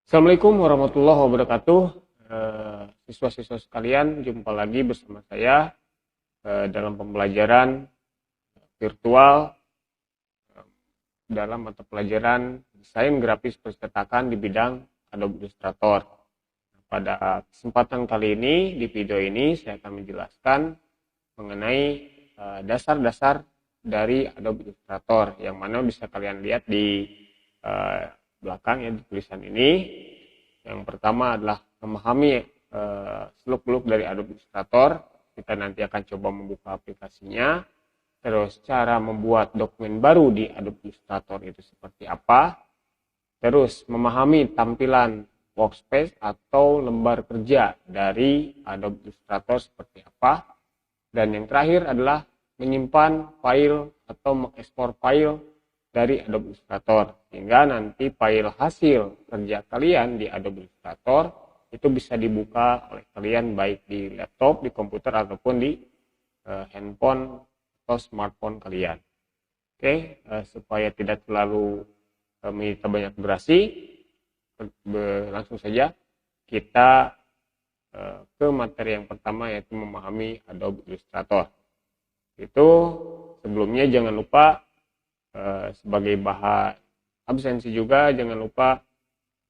Assalamualaikum warahmatullahi wabarakatuh. Siswa-siswa sekalian, jumpa lagi bersama saya dalam pembelajaran virtual dalam mata pelajaran desain grafis percetakan di bidang Adobe Illustrator. Pada kesempatan kali ini, di video ini saya akan menjelaskan mengenai dasar-dasar dari Adobe Illustrator, yang mana bisa kalian lihat di belakang ya, di tulisan ini. Yang pertama adalah memahami seluk-beluk dari Adobe Illustrator. Kita nanti akan coba membuka aplikasinya. Terus cara membuat dokumen baru di Adobe Illustrator itu seperti apa. Terus memahami tampilan workspace atau lembar kerja dari Adobe Illustrator seperti apa. Dan yang terakhir adalah menyimpan file atau mengekspor file dari Adobe Illustrator, sehingga nanti file hasil kerja kalian di Adobe Illustrator itu bisa dibuka oleh kalian baik di laptop, di komputer, ataupun di handphone atau smartphone kalian. Oke, supaya tidak terlalu menyita banyak durasi, langsung saja kita ke materi yang pertama, yaitu memahami Adobe Illustrator. Itu sebelumnya jangan lupa sebagai bahan absensi juga, jangan lupa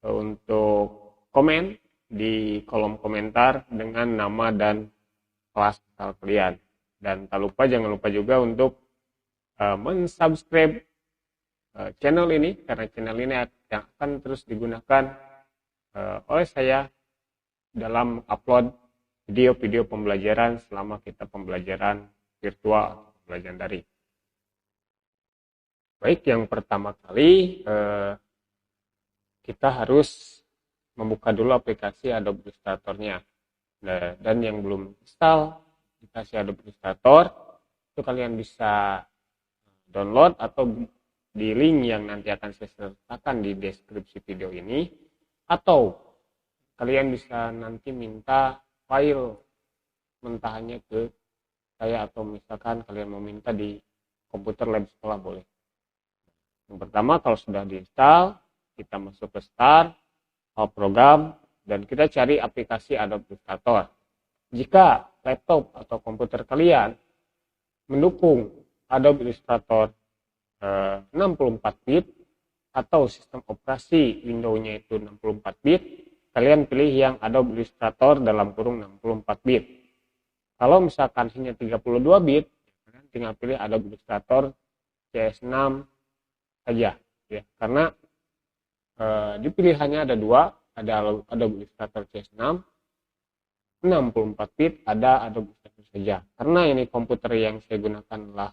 untuk komen di kolom komentar dengan nama dan kelas asal kalian. Dan jangan lupa juga untuk mensubscribe channel ini, karena channel ini yang akan terus digunakan oleh saya dalam upload video-video pembelajaran selama kita pembelajaran virtual, pembelajaran daring. Baik, yang pertama kali kita harus membuka dulu aplikasi Adobe Illustrator-nya. Dan yang belum install aplikasi Adobe Illustrator, itu kalian bisa download atau di link yang nanti akan saya sertakan di deskripsi video ini, atau kalian bisa nanti minta file mentahannya ke saya, atau misalkan kalian mau minta di komputer lab sekolah boleh. Yang pertama, kalau sudah diinstal, kita masuk ke Start, All Program, dan kita cari aplikasi Adobe Illustrator. Jika laptop atau komputer kalian mendukung Adobe Illustrator 64-bit atau sistem operasi Windows-nya itu 64-bit, kalian pilih yang Adobe Illustrator dalam kurung 64-bit. Kalau misalkan hanya 32-bit, kalian tinggal pilih Adobe Illustrator CS6 saja ya, karena di pilihannya ada dua, ada Adobe Illustrator CS6 64-bit, ada Adobe Illustrator saja. Karena ini komputer yang saya gunakan adalah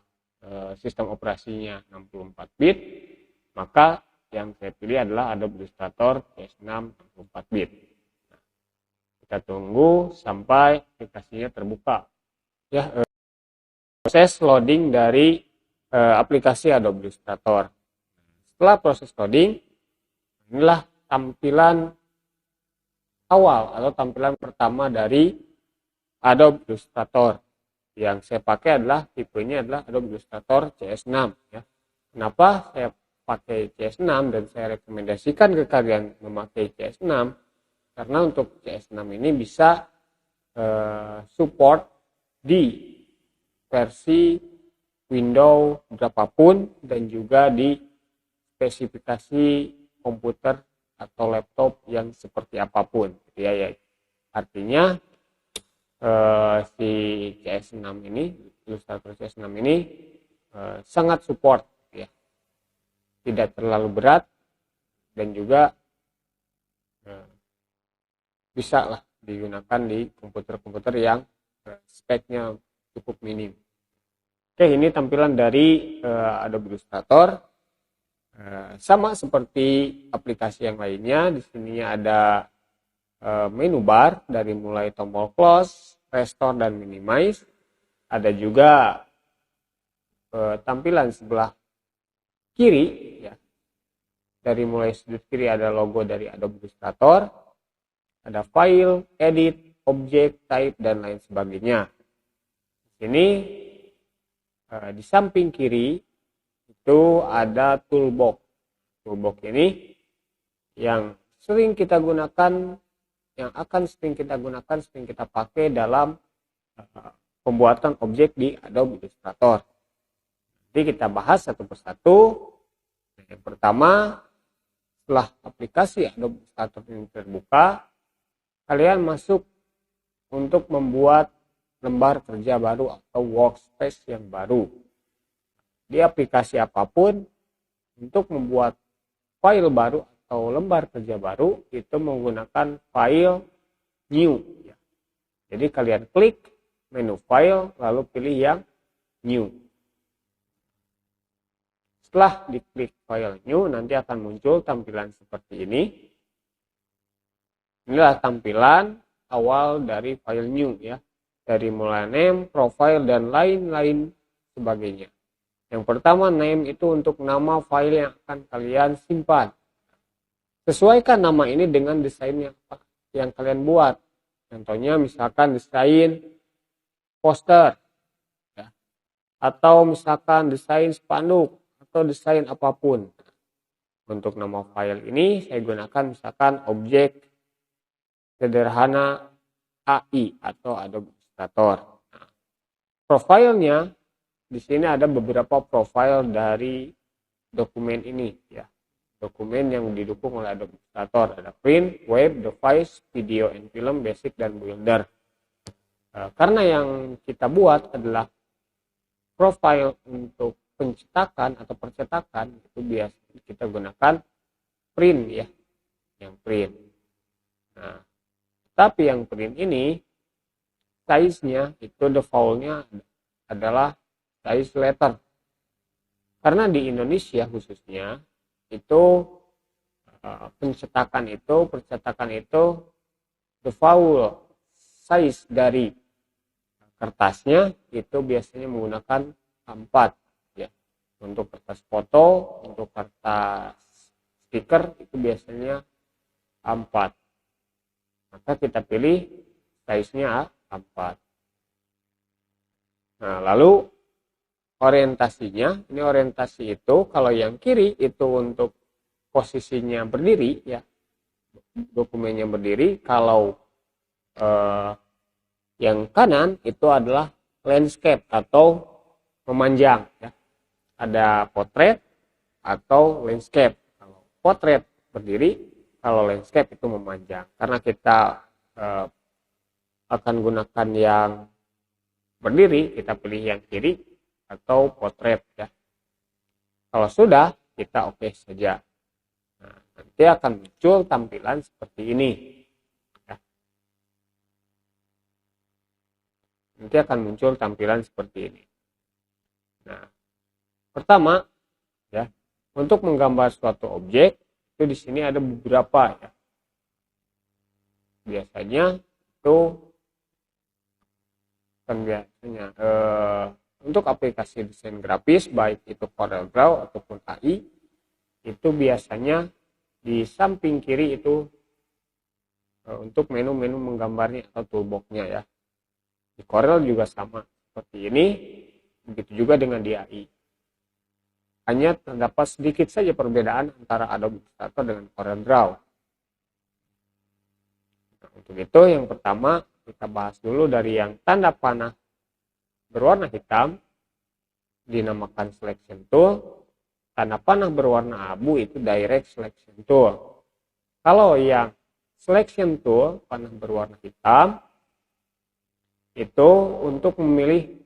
sistem operasinya 64-bit, maka yang saya pilih adalah Adobe Illustrator CS6 64-bit. Nah, kita tunggu sampai aplikasinya terbuka ya. Proses loading dari aplikasi Adobe Illustrator. Setelah proses loading, inilah tampilan awal atau tampilan pertama dari Adobe Illustrator. Yang saya pakai adalah tipenya adalah Adobe Illustrator CS6 ya. Kenapa saya pakai CS6 dan saya rekomendasikan ke kalian memakai CS6? Karena untuk CS6 ini bisa support di versi Windows berapapun, dan juga di spesifikasi komputer atau laptop yang seperti apapun ya. Artinya si CS6 ini, Illustrator CS6 ini sangat support ya, tidak terlalu berat, dan juga bisa lah digunakan di komputer-komputer yang speknya cukup minim. Oke, ini tampilan dari Adobe Illustrator. Sama seperti aplikasi yang lainnya, di sini ada menu bar dari mulai tombol close, restore, dan minimize. Ada juga tampilan sebelah kiri ya. Dari mulai sudut kiri ada logo dari Adobe Illustrator, ada file, edit, object, type, dan lain sebagainya. Di sini di samping kiri itu ada toolbox. Toolbox ini yang sering kita gunakan, sering kita pakai dalam pembuatan objek di Adobe Illustrator. Jadi kita bahas satu persatu. Yang pertama, setelah aplikasi Adobe Illustrator ini terbuka, kalian masuk untuk membuat lembar kerja baru atau workspace yang baru. Di aplikasi apapun, untuk membuat file baru atau lembar kerja baru, itu menggunakan file new. Jadi kalian klik menu file, lalu pilih yang new. Setelah diklik file new, nanti akan muncul tampilan seperti ini. Inilah tampilan awal dari file new ya. Dari mulai name, profile, dan lain-lain sebagainya. Yang pertama, name itu untuk nama file yang akan kalian simpan. Sesuaikan nama ini dengan desain yang kalian buat. Contohnya misalkan desain poster, ya. Atau misalkan desain spanduk, atau desain apapun. Untuk nama file ini saya gunakan misalkan objek sederhana AI atau Adobe Illustrator. Nah, profilnya di sini ada beberapa profil dari dokumen ini ya. Dokumen yang didukung oleh Adobe Illustrator ada print, web, device, video and film, basic, dan builder. Karena yang kita buat adalah profil untuk pencetakan atau percetakan, itu biasa kita gunakan print ya, yang print. Nah, tapi yang print ini size-nya itu default-nya adalah size letter. Karena di Indonesia khususnya itu percetakan itu default size dari kertasnya itu biasanya menggunakan A4 ya. Untuk kertas foto, untuk kertas stiker itu biasanya A4. Maka kita pilih size-nya A4. Nah, lalu orientasinya, ini orientasi itu kalau yang kiri itu untuk posisinya berdiri ya, dokumennya berdiri. Kalau yang kanan itu adalah landscape atau memanjang ya. Ada potret atau landscape. Kalau potret berdiri, kalau landscape itu memanjang. Karena kita akan gunakan yang berdiri, kita pilih yang kiri atau potret ya. Kalau sudah, kita oke saja. Nah, nanti akan muncul tampilan seperti ini ya. Nanti akan muncul tampilan seperti ini. Nah, pertama ya, untuk menggambar suatu objek itu di sini ada beberapa ya. Biasanya itu untuk aplikasi desain grafis baik itu CorelDRAW ataupun AI itu biasanya di samping kiri itu untuk menu-menu menggambarnya atau toolbox-nya ya. Di Corel juga sama seperti ini, begitu juga dengan di AI. Hanya terdapat sedikit saja perbedaan antara Adobe Illustrator dengan CorelDRAW. Nah, untuk itu yang pertama kita bahas dulu dari yang tanda panah berwarna hitam dinamakan selection tool. Tanda panah berwarna abu itu direct selection tool. Kalau yang selection tool panah berwarna hitam itu untuk memilih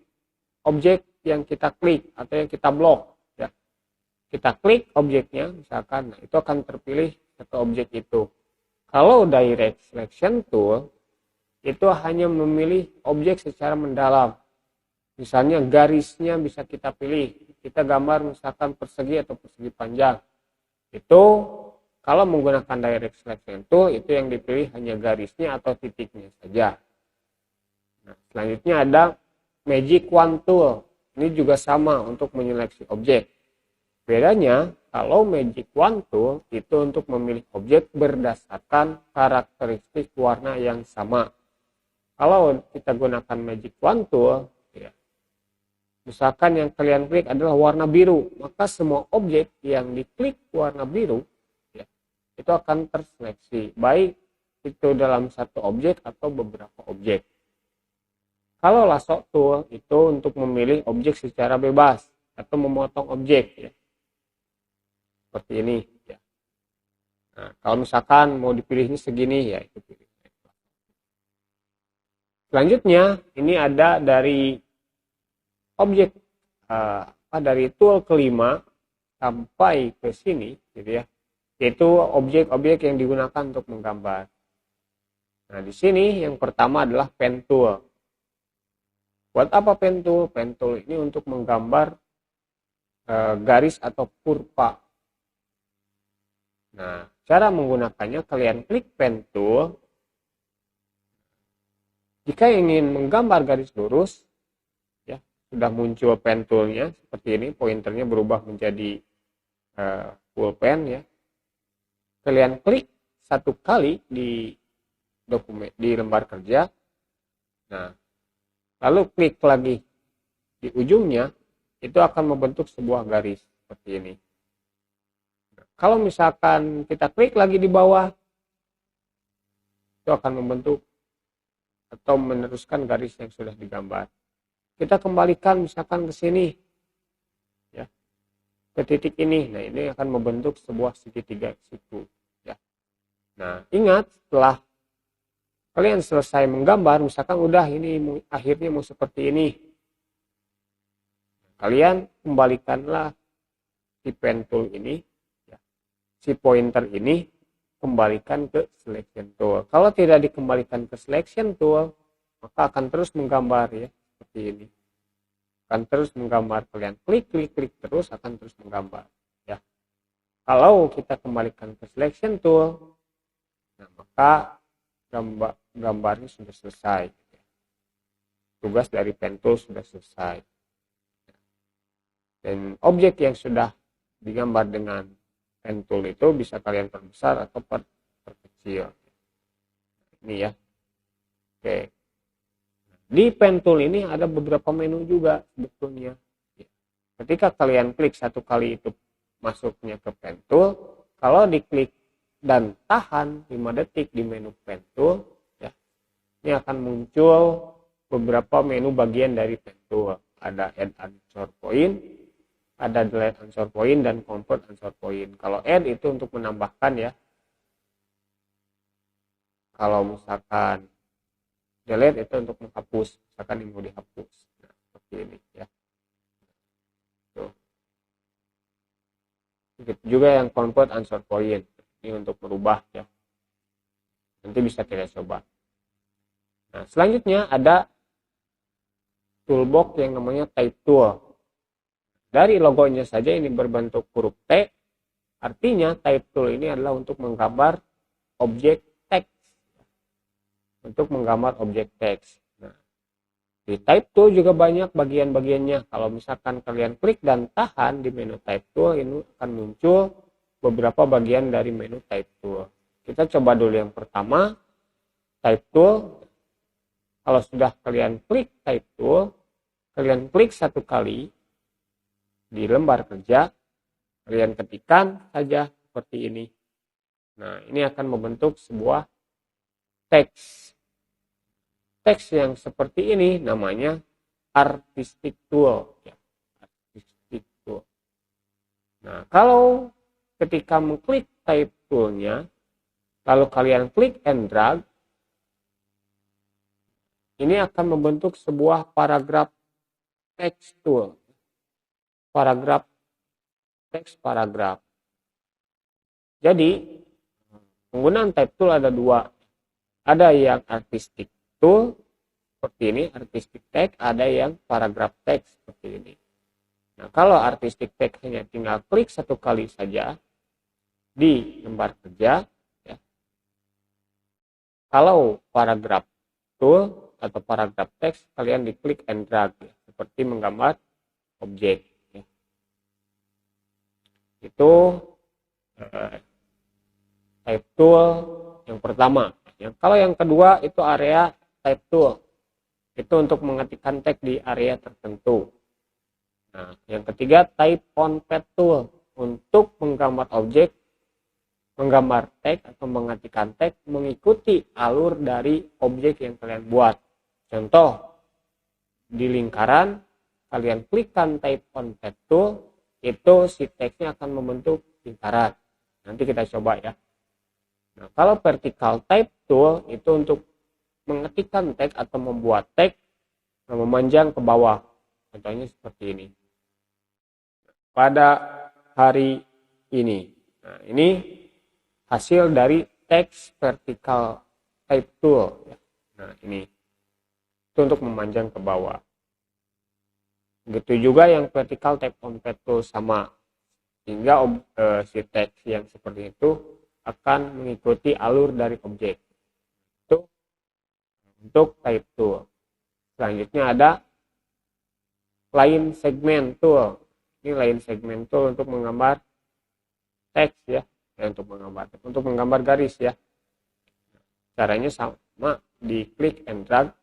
objek yang kita klik atau yang kita blok ya. Kita klik objeknya misalkan, nah, itu akan terpilih satu objek itu. Kalau direct selection tool itu hanya memilih objek secara mendalam. Misalnya garisnya bisa kita pilih. Kita gambar misalkan persegi atau persegi panjang. Itu kalau menggunakan direct selection tool itu yang dipilih hanya garisnya atau titiknya saja. Nah, selanjutnya ada magic wand tool. Ini juga sama untuk menyeleksi objek. Bedanya kalau magic wand tool itu untuk memilih objek berdasarkan karakteristik warna yang sama. Kalau kita gunakan magic wand tool, ya, misalkan yang kalian klik adalah warna biru, maka semua objek yang diklik warna biru, ya, itu akan terseleksi, baik itu dalam satu objek atau beberapa objek. Kalau lasso tool itu untuk memilih objek secara bebas atau memotong objek, ya. Seperti ini, ya. Nah, kalau misalkan mau dipilihnya segini, ya itu pilih. Selanjutnya ini ada dari objek dari tool kelima sampai ke sini, gitu ya, yaitu objek-objek yang digunakan untuk menggambar. Nah, di sini yang pertama adalah pen tool. Buat apa pen tool? Pen tool ini untuk menggambar garis atau kurva. Nah, cara menggunakannya kalian klik pen tool. Jika ingin menggambar garis lurus, ya, sudah muncul pen toolnya seperti ini, pointernya berubah menjadi full pen, ya. Kalian klik satu kali di dokumen, di lembar kerja. Nah, lalu klik lagi di ujungnya, itu akan membentuk sebuah garis seperti ini. Nah, kalau misalkan kita klik lagi di bawah, itu akan membentuk atau meneruskan garis yang sudah digambar. Kita kembalikan misalkan ke sini, ya, ke titik ini. Nah, ini akan membentuk sebuah segitiga siku, ya. Nah, ingat, setelah kalian selesai menggambar, misalkan udah ini akhirnya mau seperti ini, kalian kembalikanlah si pen tool ini, ya, si pointer ini kembalikan ke selection tool. Kalau tidak dikembalikan ke selection tool, maka akan terus menggambar, ya, seperti ini. Akan terus menggambar. Kalian klik terus akan terus menggambar, ya. Kalau kita kembalikan ke selection tool, nah, maka gambarnya sudah selesai. Tugas dari pen tool sudah selesai. Dan objek yang sudah digambar dengan pen tool itu bisa kalian perbesar atau perkecil. Ini, ya. Oke. Di pen tool ini ada beberapa menu juga sebetulnya. Ketika kalian klik satu kali itu masuknya ke pen tool. Kalau diklik dan tahan 5 detik di menu pen tool, ya, ini akan muncul beberapa menu bagian dari pen tool. Ada add answer point, ada delete answer point, dan convert answer point. Kalau add itu untuk menambahkan, ya. Kalau misalkan delete itu untuk menghapus, misalkan yang mau dihapus. Nah, seperti ini, ya. Tuh. Begitu juga yang convert answer point, ini untuk merubah, ya. Nanti bisa kita coba. Nah, selanjutnya ada toolbox yang namanya type tool. Dari logonya saja ini berbentuk huruf T, artinya type tool ini adalah untuk menggambar objek teks. Untuk menggambar objek teks. Nah, di type tool juga banyak bagian-bagiannya. Kalau misalkan kalian klik dan tahan di menu type tool, ini akan muncul beberapa bagian dari menu type tool. Kita coba dulu yang pertama, type tool. Kalau sudah kalian klik type tool, kalian klik satu kali di lembar kerja, kalian ketikkan saja seperti ini. Nah, ini akan membentuk sebuah teks. Teks yang seperti ini namanya artistic tool, ya. Artistic tool. Nah, kalau ketika mengklik type toolnya, lalu kalian klik and drag, ini akan membentuk sebuah paragraf text tool. Paragraf teks paragraf. Jadi penggunaan type tool ada dua. Ada yang artistic tool seperti ini, artistic text, ada yang paragraf text seperti ini. Nah, kalau artistic text hanya tinggal klik satu kali saja di lembar kerja, ya. Kalau paragraf tool atau paragraf text, kalian diklik and drag, ya, seperti menggambar objek. Itu type tool yang pertama. Kalau yang kedua itu area type tool. Itu untuk mengetikkan teks di area tertentu. Nah, yang ketiga type on pad tool untuk menggambar objek menggambar teks atau mengetikkan teks mengikuti alur dari objek yang kalian buat. Contoh, di lingkaran kalian klikkan type on pad tool, itu si teksnya akan membentuk lingkaran. Nanti kita coba ya. Nah, kalau vertical type tool itu untuk mengetikkan teks atau membuat teks memanjang ke bawah. Contohnya seperti ini. Pada hari ini. Nah, ini hasil dari text vertical type tool. Nah, ini itu untuk memanjang ke bawah. Begitu juga yang vertical type on pad tool sama, sehingga si teks yang seperti itu akan mengikuti alur dari objek. Itu untuk type tool. Selanjutnya ada line segment tool. Ini line segment tool untuk menggambar teks ya. Untuk menggambar garis ya. Caranya sama, di klik and drag.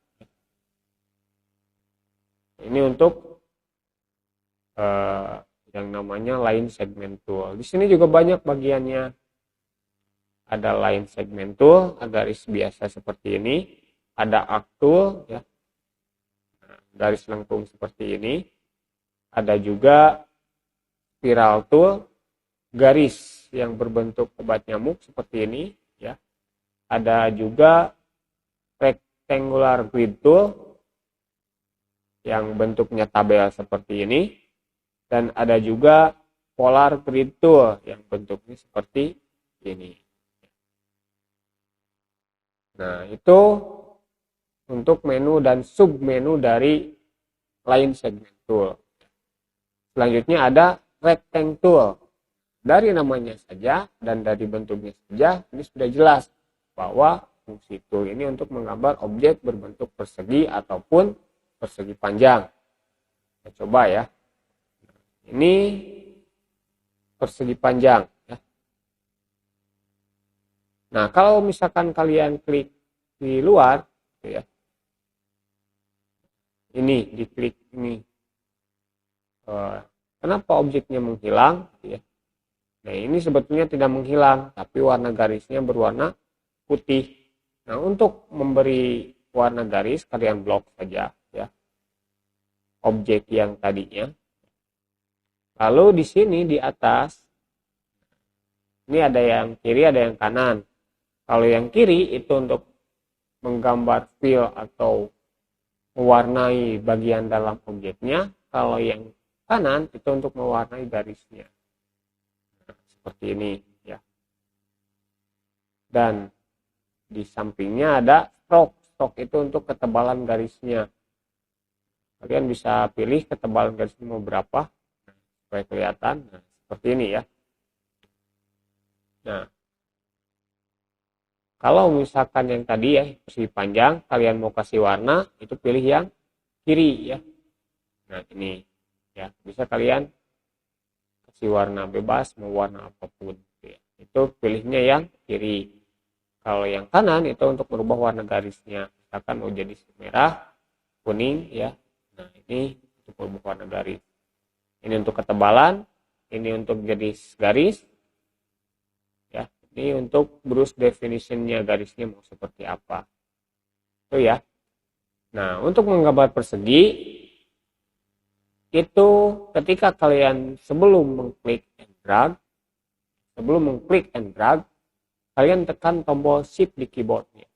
Ini untuk yang namanya line segment tool. Di sini juga banyak bagiannya. Ada line segment tool, garis biasa seperti ini. Ada arc tool ya. Garis lengkung seperti ini. Ada juga spiral tool, garis yang berbentuk obat nyamuk seperti ini ya. Ada juga rectangular grid tool yang bentuknya tabel seperti ini, dan ada juga polar grid tool yang bentuknya seperti ini. Nah, itu untuk menu dan submenu dari line segment tool. Selanjutnya ada rectangle tool. Dari namanya saja dan dari bentuknya saja, ini sudah jelas bahwa fungsi tool ini untuk menggambar objek berbentuk persegi ataupun persegi panjang. Kita coba ya. Ini persegi panjang. Ya. Nah, kalau misalkan kalian klik di luar, ya, ini diklik ini. Kenapa objeknya menghilang? Ya. Nah, ini sebetulnya tidak menghilang, tapi warna garisnya berwarna putih. Nah, untuk memberi warna garis, kalian blok saja ya objek yang tadinya. Lalu di sini di atas, ini ada yang kiri, ada yang kanan. Kalau yang kiri itu untuk menggambar fill atau mewarnai bagian dalam objeknya. Kalau yang kanan itu untuk mewarnai garisnya. Seperti ini ya. Dan di sampingnya ada stroke. Stroke itu untuk ketebalan garisnya. Kalian bisa pilih ketebalan garisnya mau berapa supaya kelihatan. Nah, seperti ini ya. Nah, kalau misalkan yang tadi ya persegi panjang, kalian mau kasih warna, itu pilih yang kiri ya. Nah, ini ya, bisa kalian kasih warna bebas, mau warna apapun ya. Itu pilihnya yang kiri. Kalau yang kanan itu untuk merubah warna garisnya, misalkan mau jadi merah, kuning ya. Nah, ini untuk merubah warna garis. Ini untuk ketebalan, ini untuk jenis garis ya. Ini untuk brush definitionnya, garisnya mau seperti apa itu ya. Nah, untuk menggambar persegi itu ketika kalian sebelum mengklik and drag, kalian tekan tombol shift di keyboardnya.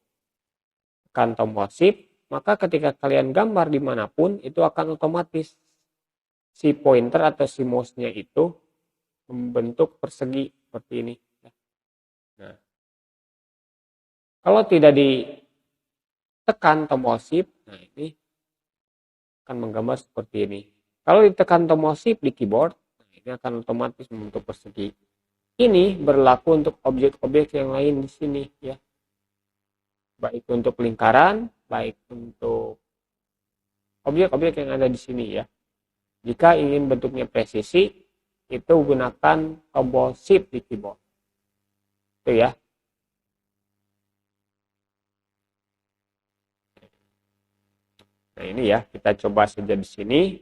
Tekan tombol shift, maka ketika kalian gambar dimanapun, itu akan otomatis si pointer atau si mouse-nya itu membentuk persegi seperti ini. Nah, kalau tidak ditekan tombol shift, nah ini akan menggambar seperti ini. Kalau ditekan tombol shift di keyboard, ini akan otomatis membentuk persegi. Ini berlaku untuk objek-objek yang lain di sini ya. Baik untuk lingkaran, baik untuk objek-objek yang ada di sini ya. Jika ingin bentuknya presisi, itu gunakan tombol shift di keyboard. Itu ya. Nah, ini ya, kita coba saja di sini.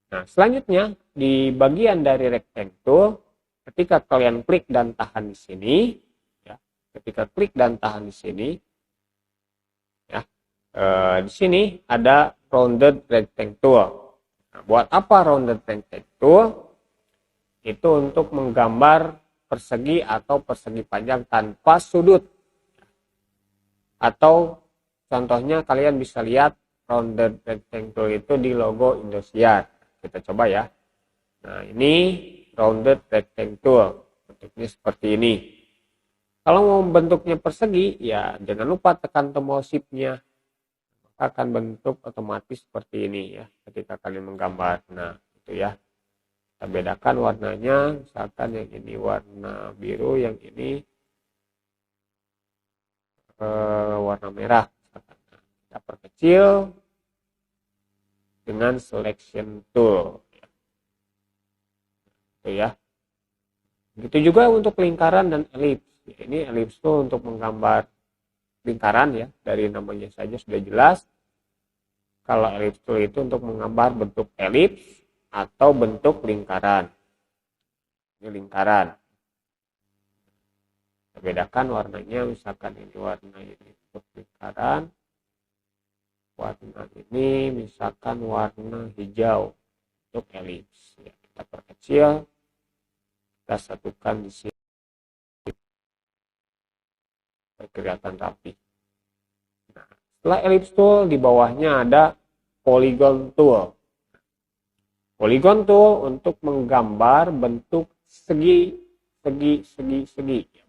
Nah, selanjutnya di bagian dari rectangle tool, ketika kalian klik dan tahan di sini, ya, ketika klik dan tahan di sini, ya, di sini ada rounded rectangle tool. Nah, buat apa rounded rectangle tool? Itu untuk menggambar persegi atau persegi panjang tanpa sudut. Atau contohnya kalian bisa lihat rounded rectangle itu di logo Indosiar. Kita coba ya. Nah, ini rounded rectangle. Bentuknya seperti ini. Kalau mau bentuknya persegi, ya jangan lupa tekan tombol shift-nya. Maka akan bentuk otomatis seperti ini ya ketika kalian menggambar. Nah, itu ya. Kita bedakan warnanya, misalkan yang ini warna biru, yang ini warna merah. Kita perkecil dengan selection tool. Itu ya. Begitu juga untuk lingkaran dan elips. Ini elips itu untuk menggambar lingkaran ya, dari namanya saja sudah jelas. Kalau elips tool itu untuk menggambar bentuk elips atau bentuk lingkaran. Ini lingkaran. Kita bedakan warnanya, misalkan ini warna ini untuk lingkaran. Warna ini misalkan warna hijau untuk elips. Ya, kita perkecil. Kita satukan di sini. Kelihatan rapi. Nah, setelah ellipse tool, di bawahnya ada polygon tool. Polygon tool untuk menggambar bentuk segi,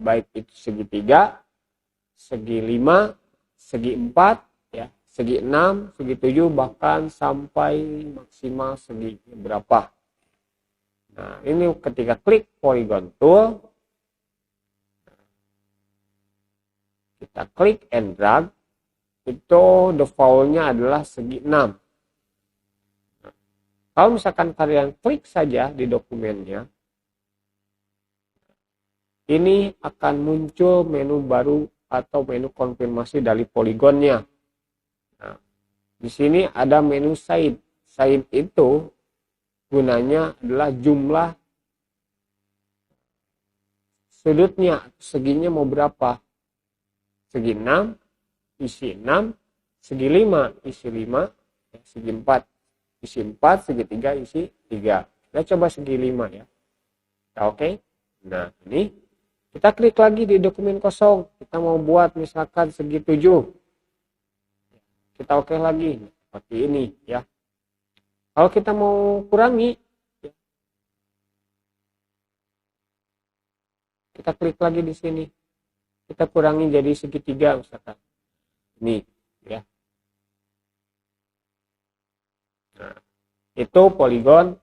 baik itu segitiga, segi 5, segi 4, ya, segi 6, segi 7, bahkan sampai maksimal segi berapa. Nah, ini ketika klik polygon tool, kita klik and drag, itu defaultnya adalah segi 6. Nah, kalau misalkan kalian klik saja di dokumennya, ini akan muncul menu baru atau menu konfirmasi dari poligonnya. Nah, di sini ada menu side. Side itu gunanya adalah jumlah sudutnya, seginya mau berapa. Segi 6, isi 6, segi 5, isi 5, segi 4, isi 4, segi 3, isi 3. Kita coba segi 5 ya. Oke. Nah, ini kita klik lagi di dokumen kosong. Kita mau buat misalkan segi 7. Kita oke lagi seperti ini ya. Kalau kita mau kurangi, kita klik lagi di sini. Kita kurangi jadi segitiga misalkan. Ini ya. Nah, itu polygon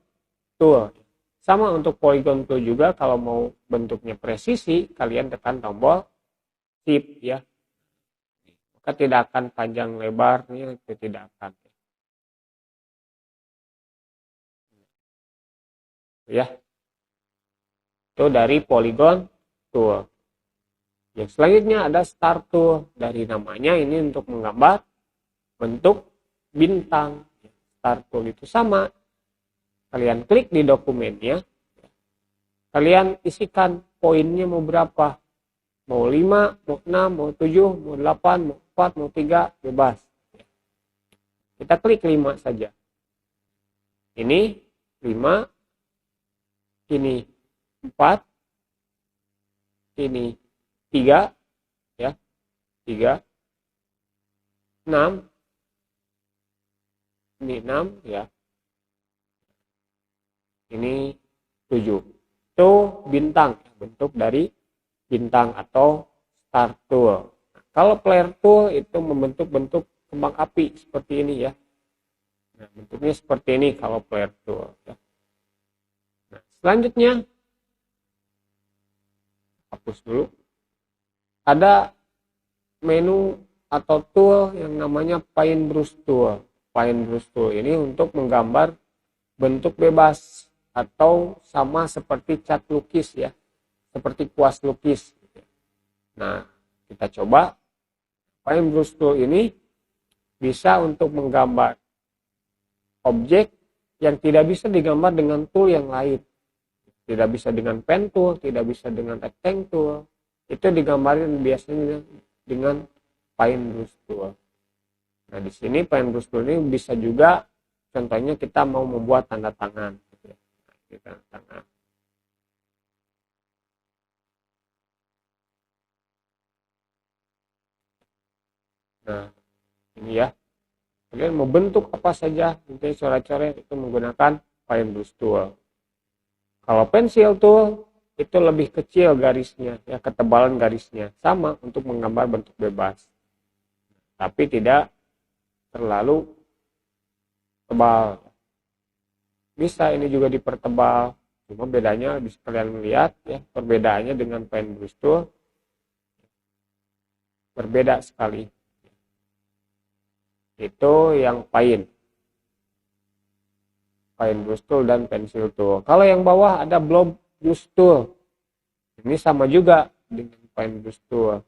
tool. Sama untuk polygon tool juga, kalau mau bentuknya presisi, kalian tekan tombol shift ya. Maka tidak akan panjang lebarnya, itu tidak akan. Ya. Itu dari polygon tool. Yang selanjutnya ada star tool. Dari namanya ini untuk menggambar bentuk bintang. Star tool itu sama. Kalian klik di dokumennya. Kalian isikan poinnya mau berapa. Mau 5, mau 6, mau 7, mau 8, mau 4, mau 3, bebas. Kita klik 5 saja. Ini 5. Ini 4. Ini 3 ya, 3, 6, ini 6 ya, ini 7. Itu bintang, bentuk dari bintang atau star tool. Nah, kalau flare tool itu membentuk bentuk kembang api seperti ini ya. Nah, bentuknya seperti ini kalau flare tool ya. Nah, selanjutnya hapus dulu. Ada menu atau tool yang namanya paintbrush tool. Paintbrush tool ini untuk menggambar bentuk bebas atau sama seperti cat lukis ya, seperti kuas lukis. Nah, kita coba. Paintbrush tool ini bisa untuk menggambar objek yang tidak bisa digambar dengan tool yang lain. tidak bisa dengan pen tool, tidak bisa dengan rectangle tool. Itu digambarin biasanya dengan paintbrush tool. Nah, di sini paintbrush tool ini bisa juga, contohnya kita mau membuat tanda tangan. Nah, tanda tangan. Nah, ini ya. Kalian mau bentuk apa saja, nanti coret-coret itu menggunakan paintbrush tool. Kalau pensil tool itu lebih kecil garisnya, ya ketebalan garisnya, sama untuk menggambar bentuk bebas, tapi tidak terlalu tebal. Bisa ini juga dipertebal, cuma bedanya bisa kalian lihat ya, perbedaannya dengan paintbrush tool berbeda sekali. Itu yang paintbrush tool dan pensil tool. Kalau yang bawah ada blow brush tool. Ini sama juga dengan paintbrush tool.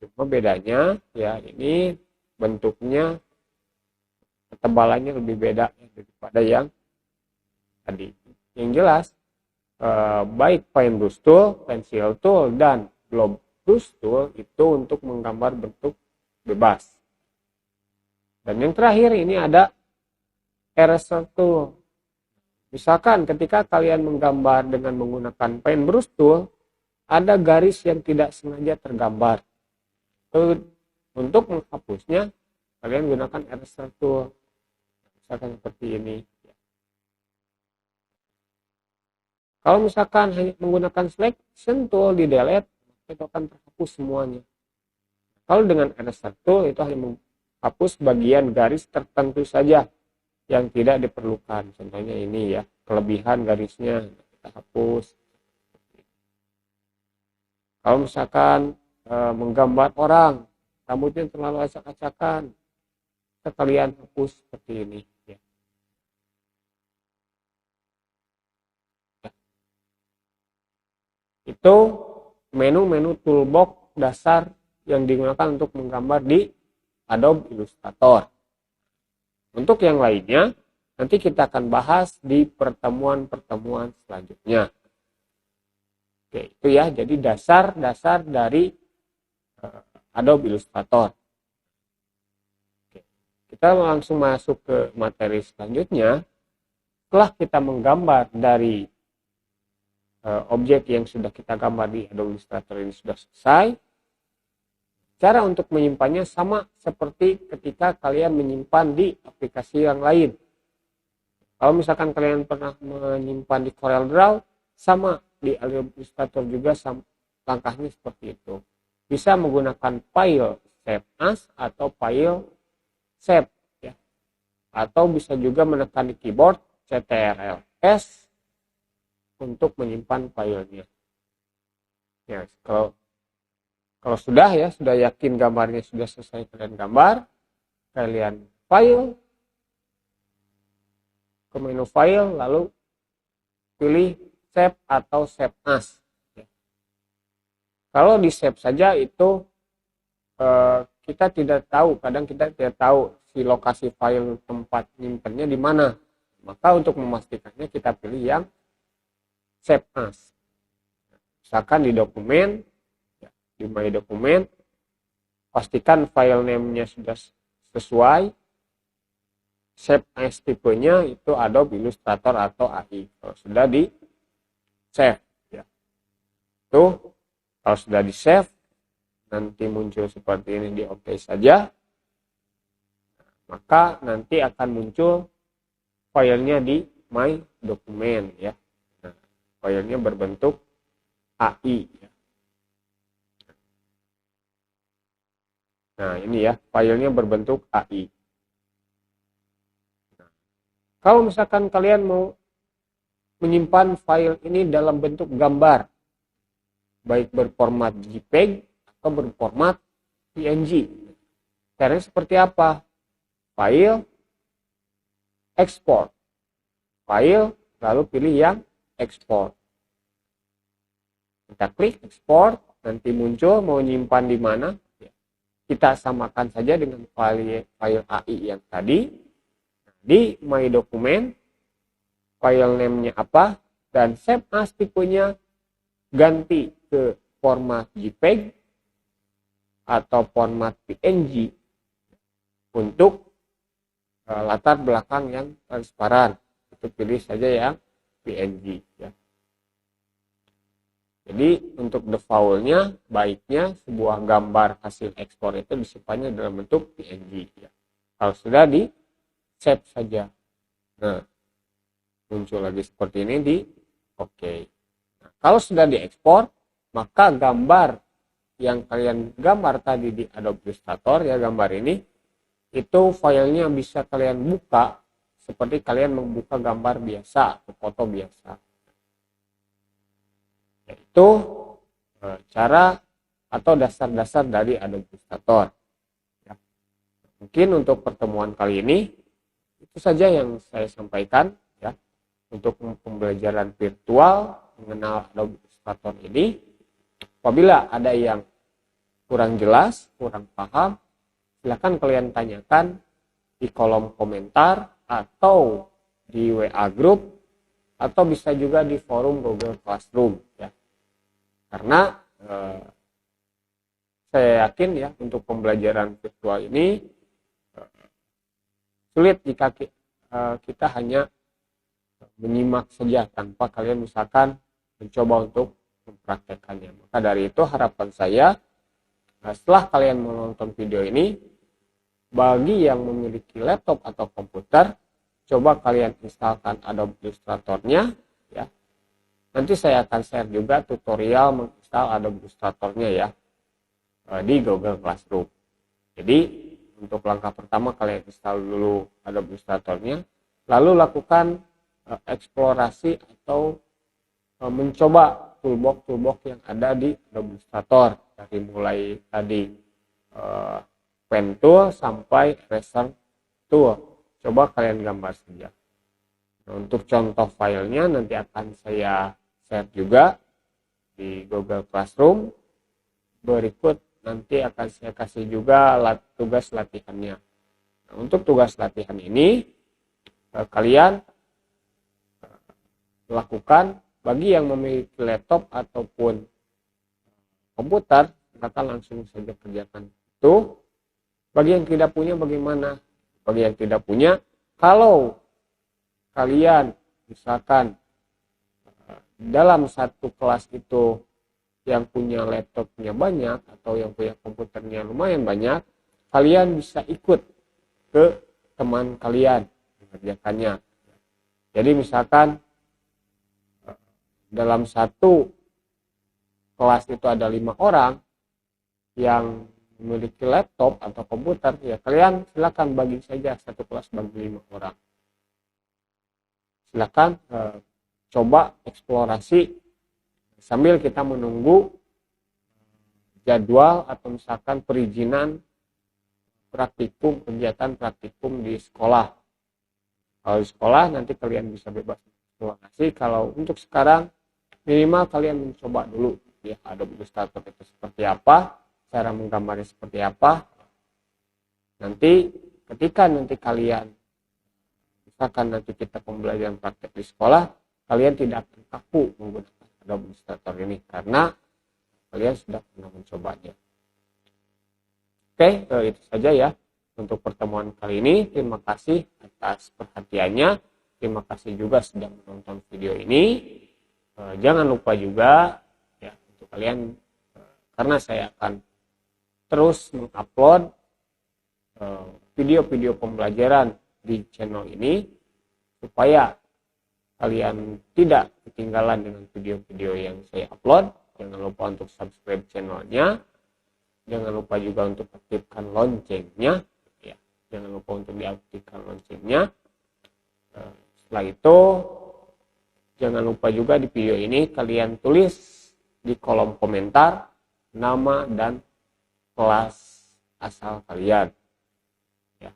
Cuma bedanya ya ini bentuknya, ketebalannya lebih beda daripada yang tadi. Yang jelas baik paintbrush tool, pensil tool dan blow brush tool itu untuk menggambar bentuk bebas. Dan yang terakhir ini ada eraser tool. Misalkan ketika kalian menggambar dengan menggunakan paintbrush tool, ada garis yang tidak sengaja tergambar. Untuk menghapusnya, kalian gunakan eraser tool. Misalkan seperti ini. Kalau misalkan hanya menggunakan selection tool di delete, itu akan terhapus semuanya. Kalau dengan eraser tool itu hanya menghapus bagian garis tertentu saja yang tidak diperlukan. Contohnya ini ya, kelebihan garisnya kita hapus. Kalau misalkan menggambar orang, rambutnya terlalu acak-acakan, kalian hapus seperti ini. Ya. Itu menu-menu toolbox dasar yang digunakan untuk menggambar di Adobe Illustrator. Untuk yang lainnya, nanti kita akan bahas di pertemuan-pertemuan selanjutnya. Oke, itu ya, jadi dasar-dasar dari Adobe Illustrator. Oke, kita langsung masuk ke materi selanjutnya. Setelah kita menggambar dari objek yang sudah kita gambar di Adobe Illustrator ini sudah selesai, cara untuk menyimpannya sama seperti ketika kalian menyimpan di aplikasi yang lain. Kalau misalkan kalian pernah menyimpan di Corel Draw, sama di Adobe Illustrator juga langkahnya seperti itu. Bisa menggunakan file save as atau file save ya. Atau bisa juga menekan di keyboard Ctrl+S untuk menyimpan filenya. Ya, kalau sudah yakin gambarnya sudah selesai kalian gambar, kalian file, ke menu file, lalu pilih save atau save as. Kalau di save saja itu kita tidak tahu, kadang kita tidak tahu si lokasi file tempat nyimpennya di mana. Maka untuk memastikannya kita pilih yang save as. Misalkan di dokumen, di My Dokumen, pastikan file name-nya sudah sesuai. Save as tipenya itu Adobe Illustrator atau AI. Kalau sudah di save ya. Tuh, kalau sudah di save nanti muncul seperti ini, di OK saja. Maka nanti akan muncul filenya di My Dokumen ya. Nah, filenya berbentuk AI ya. Nah, ini ya, filenya berbentuk AI. Kalau misalkan kalian mau menyimpan file ini dalam bentuk gambar, baik berformat JPEG atau berformat PNG, caranya seperti apa? File, export, file, lalu pilih yang export. Kita klik export, nanti muncul mau nyimpan di mana. Kita samakan saja dengan file AI yang tadi. Di My Dokumen, file name-nya apa? dan save as tipenya ganti ke format JPEG atau format PNG untuk latar belakang yang transparan. Itu pilih saja yang PNG ya. Jadi untuk defaultnya baiknya sebuah gambar hasil ekspor itu disimpannya dalam bentuk PNG ya. Kalau sudah di save saja. Nah, muncul lagi seperti ini di oke. Nah, kalau sudah diekspor, maka gambar yang kalian gambar tadi di Adobe Illustrator ya, gambar ini itu filenya bisa kalian buka seperti kalian membuka gambar biasa atau foto biasa. Yaitu cara atau dasar-dasar dari Adobe Illustrator. Ya. Mungkin untuk pertemuan kali ini itu saja yang saya sampaikan ya untuk pembelajaran virtual mengenal Adobe Illustrator ini. Apabila ada yang kurang jelas, kurang paham, silakan kalian tanyakan di kolom komentar atau di WA group atau bisa juga di forum Google Classroom ya. Karena saya yakin ya untuk pembelajaran virtual ini sulit jika kita hanya menyimak saja tanpa kalian misalkan mencoba untuk mempraktekannya. Maka dari itu harapan saya setelah kalian menonton video ini, bagi yang memiliki laptop atau komputer, coba kalian instalkan Adobe Illustrator-nya ya. Nanti saya akan share juga tutorial menginstal Adobe Illustrator-nya ya di Google Classroom. Jadi untuk langkah pertama kalian install dulu Adobe Illustrator-nya, lalu lakukan eksplorasi atau mencoba toolbox yang ada di Adobe Illustrator dari mulai tadi pen tool sampai eraser tool. Coba kalian gambar saja. Nah, untuk contoh filenya nanti akan saya share juga di Google Classroom. Berikut nanti akan saya kasih juga tugas latihannya. Nah, untuk tugas latihan ini kalian lakukan bagi yang memiliki laptop ataupun komputer, maka langsung saja kerjakan itu. Bagi yang tidak punya bagaimana? Bagi yang tidak punya, kalau kalian misalkan dalam satu kelas itu yang punya laptopnya banyak atau yang punya komputernya lumayan banyak, kalian bisa ikut ke teman kalian mengerjakannya. Jadi misalkan dalam satu kelas itu ada 5 orang yang memiliki laptop atau komputer, ya kalian silakan bagi saja satu kelas bagi 5 orang. Silakan coba eksplorasi sambil kita menunggu jadwal atau misalkan perizinan praktikum, kegiatan praktikum di sekolah. Kalau di sekolah nanti kalian bisa bebas eksplorasi. Kalau untuk sekarang minimal kalian mencoba dulu ya Adobe Illustrator itu seperti apa, cara menggambarnya seperti apa. Nanti ketika nanti kalian misalkan nanti kita pembelajaran praktek di sekolah, kalian tidak akan kaku menggunakan Adobe Illustrator ini karena kalian sudah pernah mencobanya. Oke, itu saja ya untuk pertemuan kali ini. Terima kasih atas perhatiannya. Terima kasih juga sudah menonton video ini. Jangan lupa juga ya untuk kalian karena saya akan terus mengupload video-video pembelajaran di channel ini supaya kalian tidak ketinggalan dengan video-video yang saya upload. Jangan lupa untuk subscribe channelnya. Jangan lupa juga untuk aktifkan loncengnya ya. Jangan lupa untuk diaktifkan loncengnya. Setelah itu jangan lupa juga di video ini kalian tulis di kolom komentar nama dan kelas asal kalian. Ya.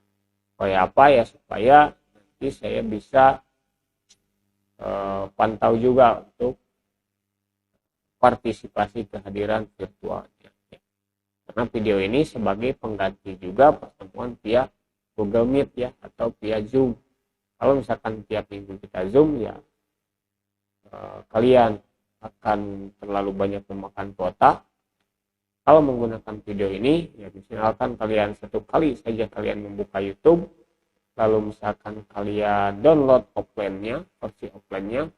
Supaya apa ya? Supaya nanti saya bisa pantau juga untuk partisipasi kehadiran virtualnya. Ya. Karena video ini sebagai pengganti juga pertemuan via Google Meet ya atau via Zoom. Kalau misalkan tiap minggu kita Zoom ya kalian akan terlalu banyak memakan kuota. Kalau menggunakan video ini, ya misalkan kalian satu kali saja kalian membuka YouTube, lalu misalkan kalian download offline-nya, versi offline-nya,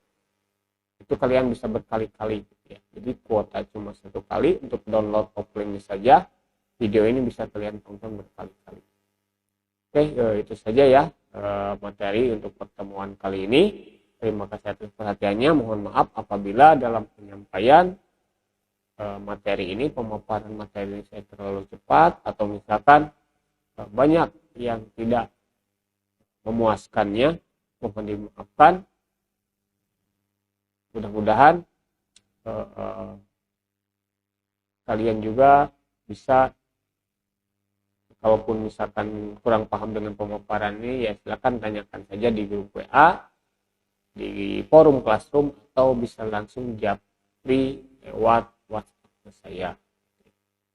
itu kalian bisa berkali-kali. Ya. Jadi kuota cuma satu kali untuk download offline-nya saja, video ini bisa kalian tonton berkali-kali. Oke, itu saja ya materi untuk pertemuan kali ini. Terima kasih atas perhatiannya. Mohon maaf apabila dalam penyampaian materi ini, pemaparan materi ini saya terlalu cepat atau misalkan banyak yang tidak memuaskannya, mohon dimaafkan. Mudah-mudahan kalian juga bisa, kalaupun misalkan kurang paham dengan pemaparan ini, ya silakan tanyakan saja di grup WA, di forum Classroom, atau bisa langsung japri lewat WhatsApp saya.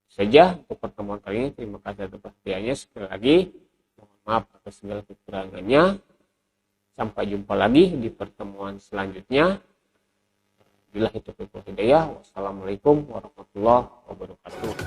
Saja untuk pertemuan kali ini. Terima kasih atas perhatiannya. Sekali lagi mohon maaf atas segala kekurangannya. Sampai jumpa lagi di pertemuan selanjutnya. Billahi taufiq wal hidayah. Wassalamualaikum warahmatullahi wabarakatuh.